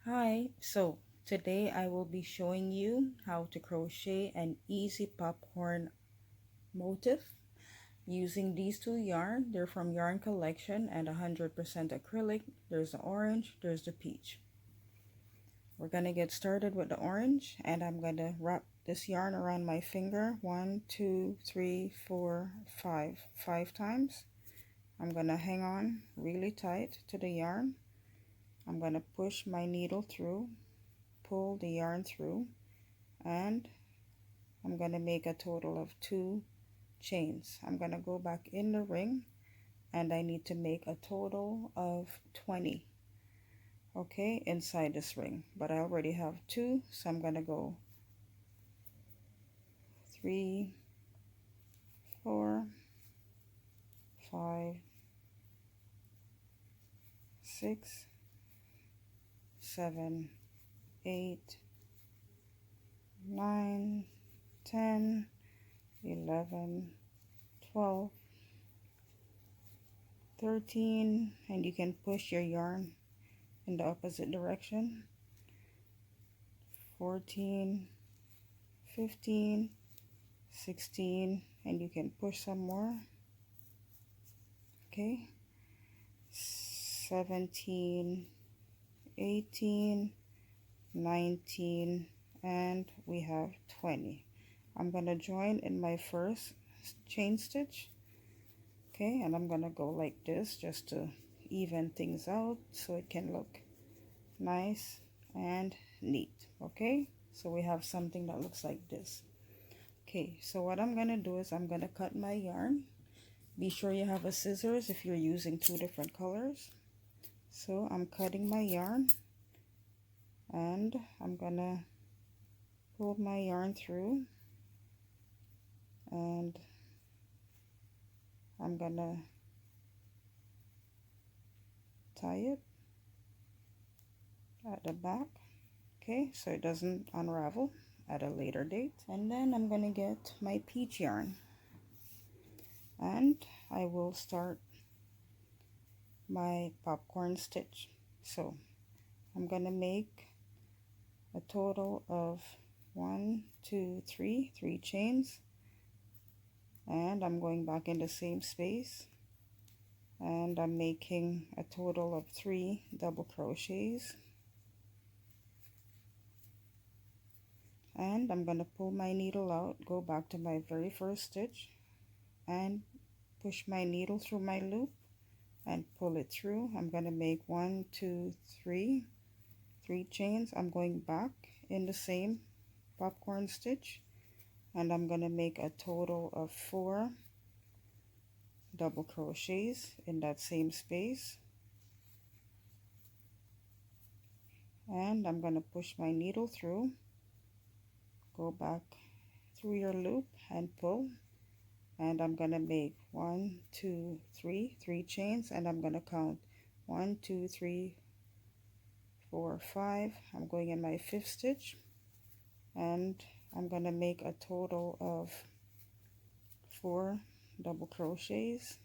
Hi, so today I will be showing you how to crochet an easy popcorn motif using these two yarn. They're from Yarn Collection and 100% acrylic. There's the orange, there's the peach. We're gonna get started with the orange, and I'm gonna wrap this yarn around my finger 1, 2, 3, 4, 5 times. I'm gonna hang on really tight to the yarn. I'm gonna push my needle through, pull the yarn through, and I'm gonna make a total of 2 chains. I'm gonna go back in the ring, and I need to make a total of 20, okay, inside this ring, but I already have 2, so I'm gonna go 3, 4, 5, 6, 7, 8, 9, 10, 11, 12, 13, and you can push your yarn in the opposite direction, 14, 15, 16, and you can push some more, okay, 17, 18, 19, and we have 20. I'm gonna join in my first chain stitch, okay, and I'm gonna go like this just to even things out so it can look nice and neat. Okay, so we have something that looks like this. Okay, so what I'm gonna do is I'm gonna cut my yarn. Be sure you have a scissors if you're using 2 different colors. So I'm cutting my yarn, and I'm gonna pull my yarn through, and I'm gonna tie it at the back, okay, so it doesn't unravel at a later date. And then I'm gonna get my peach yarn, and I will start my popcorn stitch. So I'm gonna make a total of 1, 2, 3 chains, and I'm going back in the same space, and I'm making a total of 3 double crochets, and I'm gonna pull my needle out, go back to my very first stitch, and push my needle through my loop and pull it through. I'm gonna make 1, 2, 3 chains. I'm going back in the same popcorn stitch, and I'm gonna make a total of 4 double crochets in that same space, and I'm gonna push my needle through, go back through your loop and pull, and I'm gonna make 1, 2, 3 chains, and I'm gonna count 1, 2, 3, 4, 5. I'm going in my 5th stitch, and I'm gonna make a total of 4 double crochets.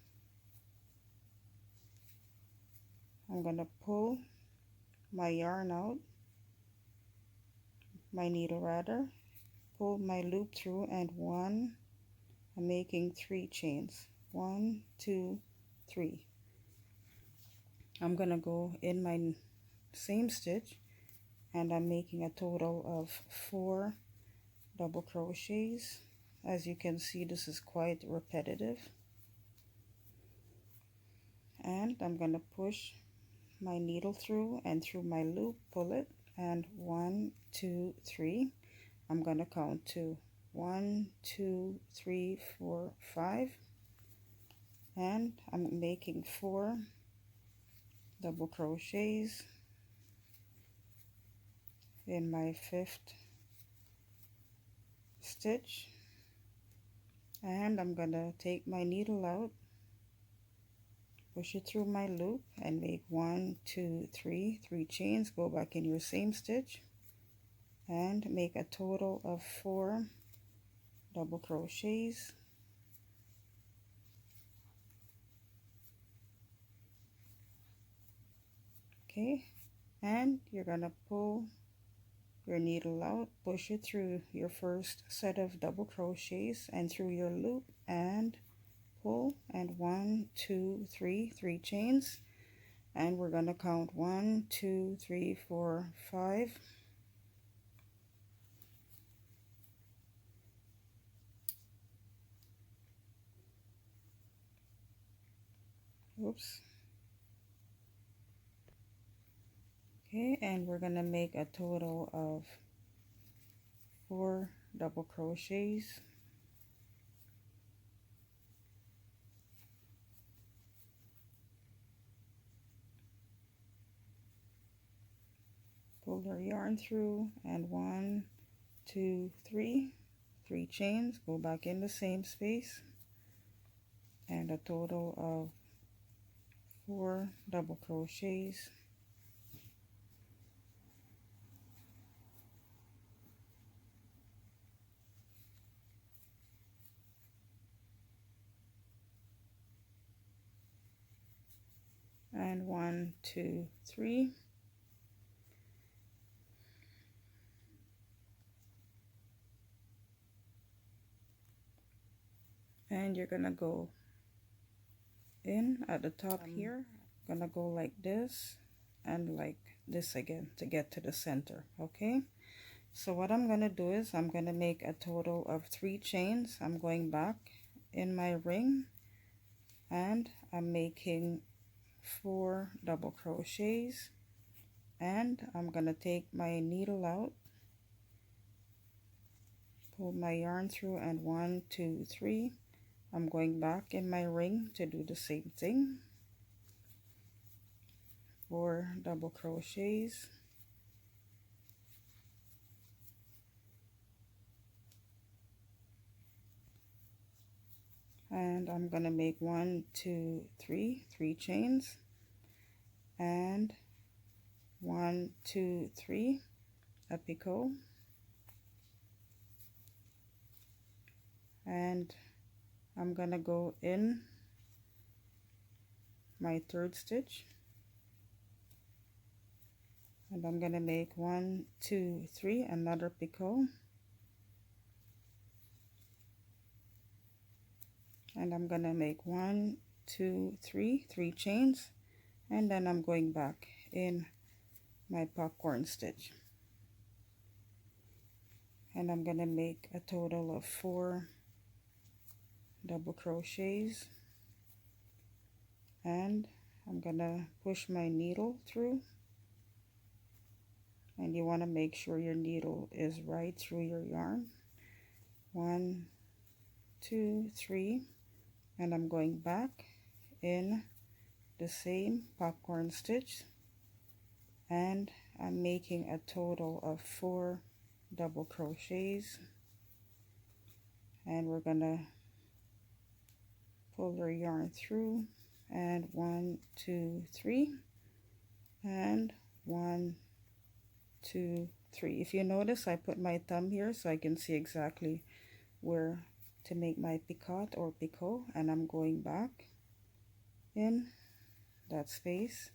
I'm gonna pull my yarn out, my needle rather, pull my loop through, and I'm making 3 chains, 1, 2, 3. I'm gonna go in my same stitch, and I'm making a total of 4 double crochets. As you can see, this is quite repetitive, and I'm gonna push my needle through and through my loop, pull it, and 1, 2, 3. I'm gonna count to 1, 2, 3, 4, 5, and I'm making 4 double crochets in my 5th stitch, and I'm gonna take my needle out, push it through my loop, and make 1, 2, 3 chains, go back in your same stitch, and make a total of 4 double crochets, okay, and you're gonna pull your needle out, push it through your first set of double crochets and through your loop, and pull, and 1 2 3 3 chains, and we're gonna count 1 2 3 4 5. Oops. Okay, and we're gonna make a total of 4 double crochets. Pull your yarn through, and 1 2 3 3 chains, go back in the same space, and a total of 4 double crochets. And 1 2 3, and you're gonna go in at the top here, gonna go like this and like this again to get to the center. Okay, so what I'm gonna do is I'm gonna make a total of 3 chains. I'm going back in my ring, and I'm making 4 double crochets, and I'm gonna take my needle out, pull my yarn through, and 1 2 3, I'm going back in my ring to do the same thing, 4 double crochets, and I'm gonna make 1 2 3 3 chains, and 1 2 3 a picot, and I'm gonna go in my third stitch, and I'm gonna make 1 2 3 another picot, and I'm gonna make 1 2 3 3 chains, and then I'm going back in my popcorn stitch, and I'm gonna make a total of 4 double crochets, and I'm gonna push my needle through, and you want to make sure your needle is right through your yarn. 1 2 3, and I'm going back in the same popcorn stitch, and I'm making a total of 4 double crochets, and we're gonna pull your yarn through, and 1 2 3, and 1 2 3. If you notice, I put my thumb here so I can see exactly where to make my picot or picot, and I'm going back in that space,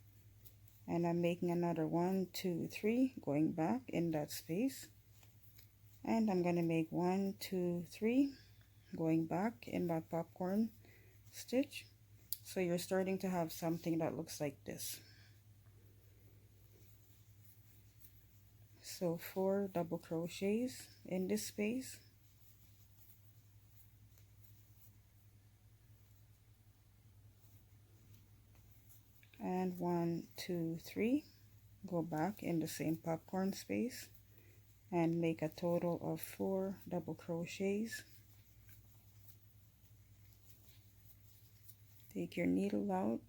and I'm making another 1 2 3, going back in that space, and I'm gonna make 1 2 3, going back in my popcorn stitch. So you're starting to have something that looks like this. So 4 double crochets in this space, and 1 2 3, go back in the same popcorn space and make a total of 4 double crochets. Take your needle out,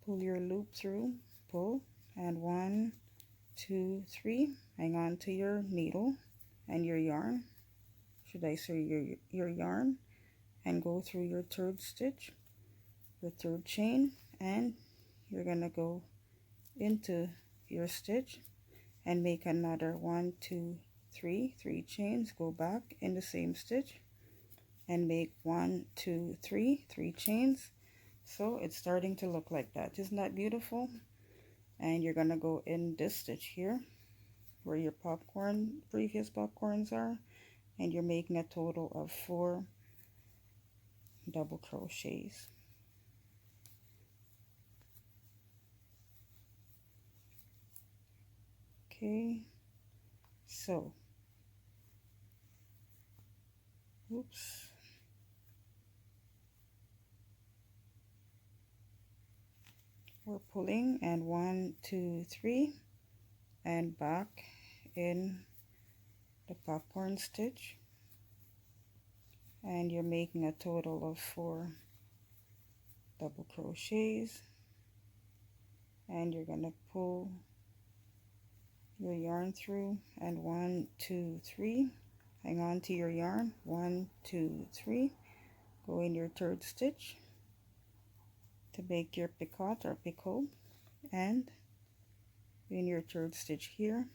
pull your loop through, pull, and 1 2 3, hang on to your needle and your yarn, should I say your yarn, and go through your third stitch, your third chain, and you're gonna go into your stitch and make another 1 2 3 3 chains, go back in the same stitch and make 1 2 3 3 chains. So it's starting to look like that. Isn't that beautiful? and you're gonna go in this stitch here where your previous popcorns are, and you're making a total of 4 double crochets. Okay, so oops, we're pulling, and 1 2 3 and back in the popcorn stitch, and you're making a total of 4 double crochets, and you're going to pull your yarn through, and 1 2 3, hang on to your yarn, 1 2 3, go in your third stitch to make your picot or picot, and in your third stitch here,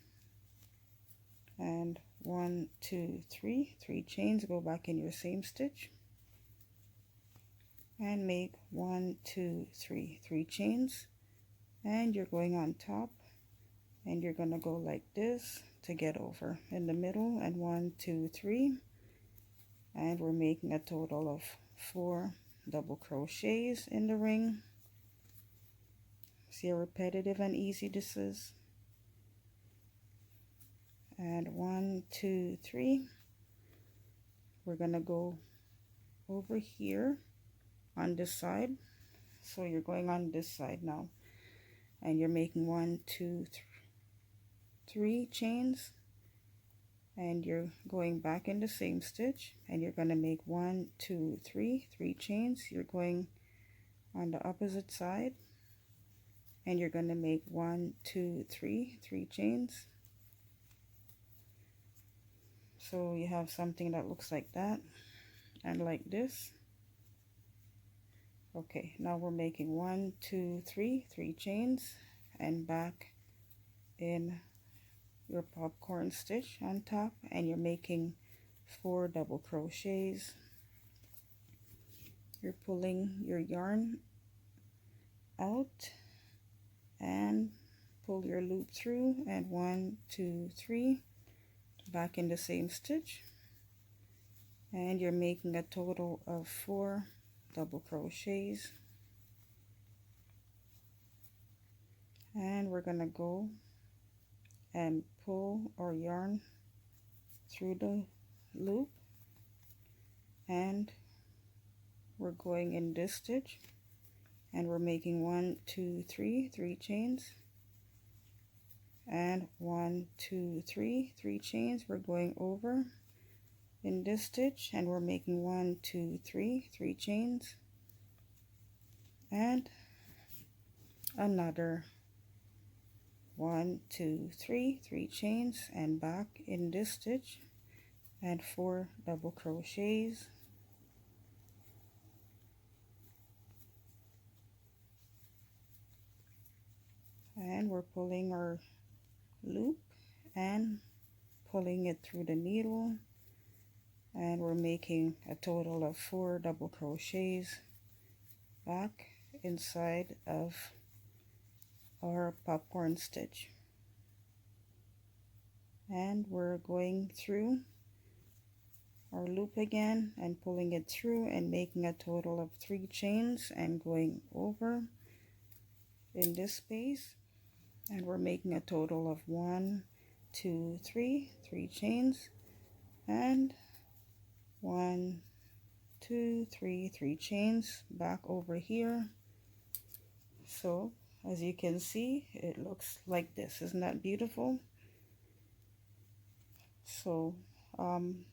and 1 2 3, 3 chains, go back in your same stitch and make 1 2 3, 3 chains, and you're going on top, and you're gonna go like this to get over in the middle, and 1 2 3, and we're making a total of 4 double crochets in the ring. See how repetitive and easy this is. And 1 2 3, we're gonna go over here on this side, so you're going on this side now, and you're making 1 2 3 chains, and you're going back in the same stitch, and you're going to make 1 2 3, 3 chains, you're going on the opposite side, and you're going to make 1 2 3, 3 chains. So you have something that looks like that and like this. Okay, now we're making 1 2 3, 3 chains, and back in your popcorn stitch on top, and you're making 4 double crochets. You're pulling your yarn out and pull your loop through, and 1 2 3, back in the same stitch, and you're making a total of 4 double crochets. And we're gonna go and pull our yarn through the loop, and we're going in this stitch, and we're making 1 2 3, 3 chains, and 1 2 3, 3 chains. We're going over in this stitch, and we're making 1 2 3, 3 chains, and another 1 2 3, 3 chains, and back in this stitch, and 4 double crochets. And we're pulling our loop and pulling it through the needle, and we're making a total of 4 double crochets back inside of our popcorn stitch. And we're going through our loop again and pulling it through and making a total of 3 chains, and going over in this space, and we're making a total of 1 2 3, 3 chains, and 1 2 3, 3 chains back over here. So as you can see, it looks like this. Isn't that beautiful? So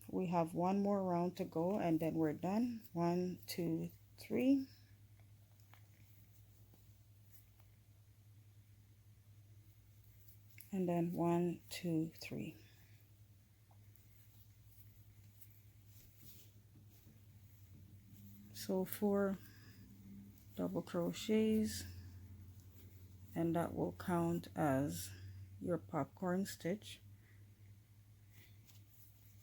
we have one more round to go, and then we're done. 1 2 3, and then 1 2 3. So 4 double crochets, and that will count as your popcorn stitch.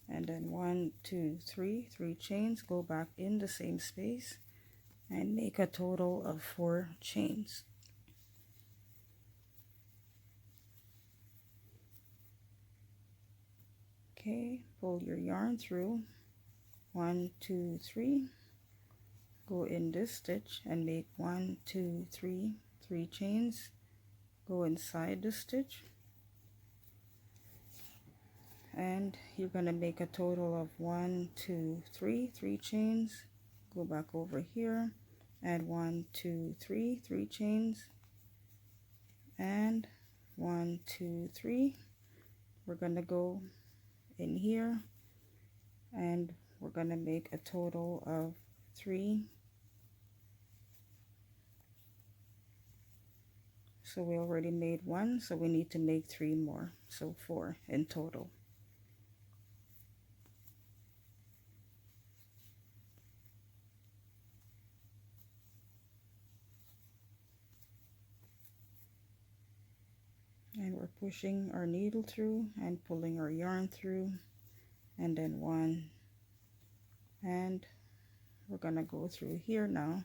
And then 1 2 3, 3 chains, go back in the same space and make a total of 4 chains. Okay, pull your yarn through 1, 2, 3, go in this stitch and make 1, 2, 3, 3 chains, go inside the stitch, and you're going to make a total of 1, 2, 3, 3 chains, go back over here, and 1, 2, 3, 3 chains, and 1, 2, 3. We're going to go in here and we're going to make a total of 3. So we already made 1, so we need to make 3 more, so 4 in total. And we're pushing our needle through and pulling our yarn through, and then 1, and we're gonna go through here now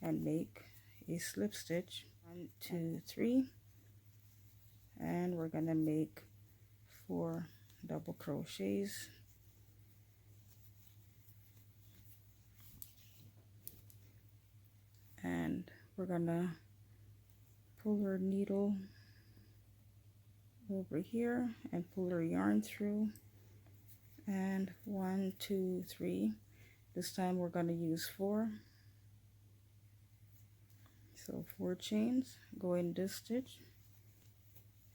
and make a slip stitch. 1, 2, 3, and we're gonna make 4 double crochets, and we're gonna pull our needle over here and pull our yarn through, and 1, 2, 3. This time we're going to use 4, so 4 chains, go in this stitch,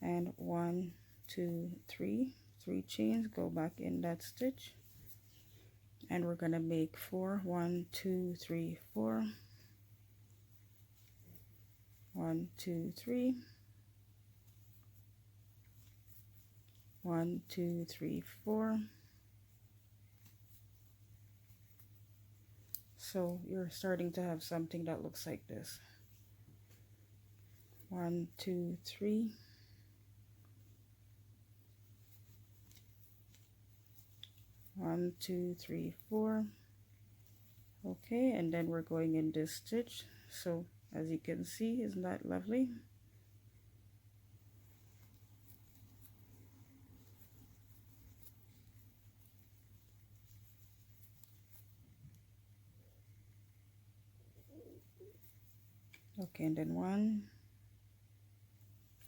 and 1, 2, 3, 3 chains, go back in that stitch, and we're going to make 4, 1, 2, 3, 4, 1, 2, 3, 1, 2, 3, 4. So you're starting to have something that looks like this. 1, 2, 3. 1, 2, 3, 4. Okay, and then we're going in this stitch. So as you can see, isn't that lovely? Okay, and then 1,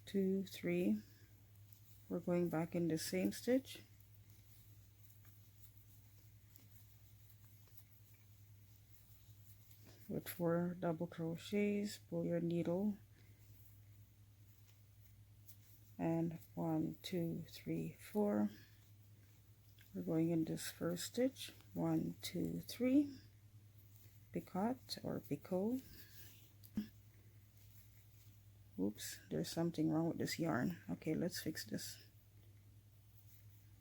2, 3. We're going back in the same stitch. With 4 double crochets, pull your needle, and 1, 2, 3, 4. We're going in this first stitch. 1, 2, 3. Picot or picot. Oops, there's something wrong with this yarn. Okay, let's fix this.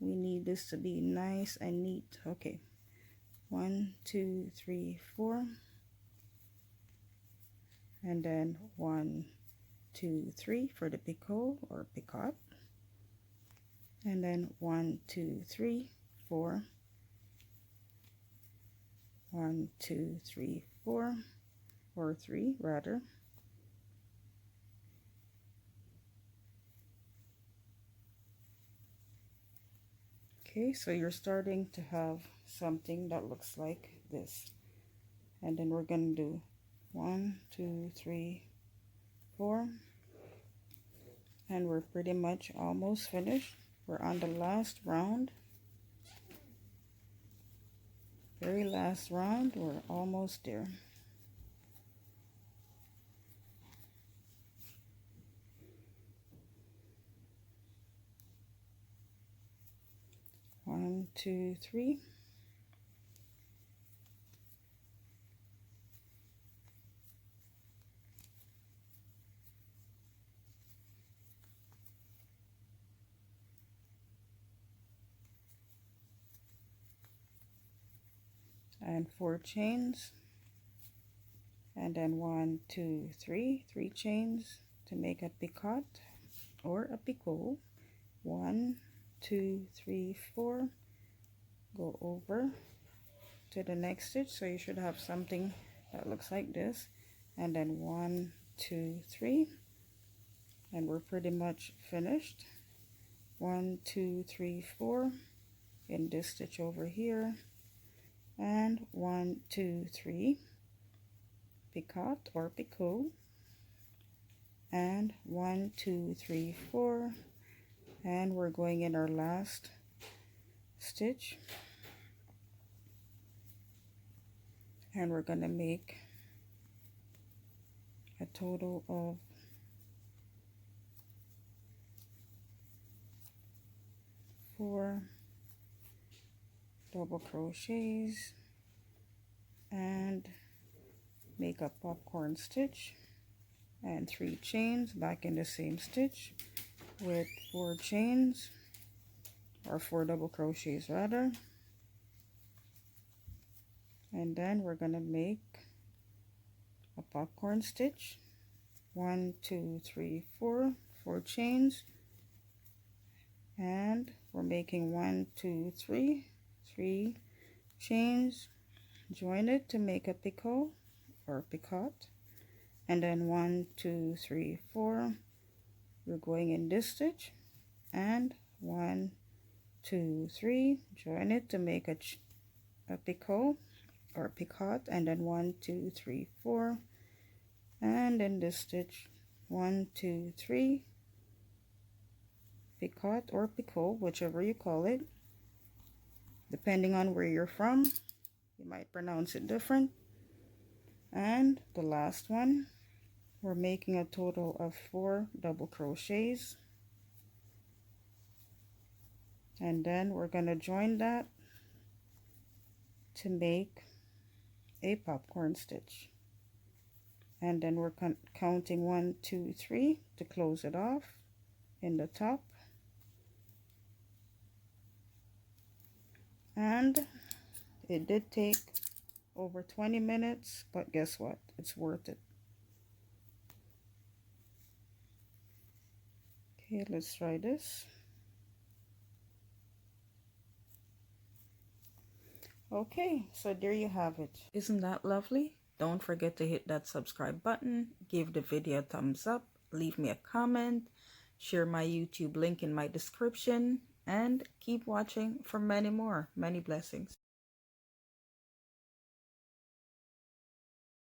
We need this to be nice and neat. Okay, 1, 2, 3, 4, and then 1, 2, 3 for the picot or picot, and then 1, 2, 3, 4, 1, 2, 3, 4, or 3 rather. Okay, so you're starting to have something that looks like this, and then we're gonna do 1, 2, 3, 4, and we're pretty much almost finished. We're on the last round, very last round. We're almost there. One, 2, 3. And 4 chains, and then 1, 2, 3, 3 chains to make a picot or a picot. 1, 2, 3, 4. Go over to the next stitch, so you should have something that looks like this, and then 1, 2, 3, and we're pretty much finished. 1, 2, 3, 4, in this stitch over here, and 1 2 3 picot or picot, and 1 2 3 4, and we're going in our last stitch, and we're gonna make a total of 4 double crochets and make a popcorn stitch and 3 chains back in the same stitch with 4 chains, or 4 double crochets rather, and then we're gonna make a popcorn stitch, 1 2 3 4, 4 chains, and we're making 1 2 3 3 chains, join it to make a picot or picot, and then 1 2 3 4, we're going in this stitch, and 1 2 3, join it to make a picot or picot, and then 1 2 3 4, and in this stitch 1 2 3 picot or picot, whichever you call it, depending on where you're from, you might pronounce it different. And the last one, we're making a total of 4 double crochets, and then we're going to join that to make a popcorn stitch, and then we're counting 1 2 3 to close it off in the top. And it did take over 20 minutes, but guess what, it's worth it. Okay, let's try this. Okay, so there you have it. Isn't that lovely? Don't forget to hit that subscribe button, give the video a thumbs up, leave me a comment, share my YouTube link in my description, and keep watching for many more. Many blessings.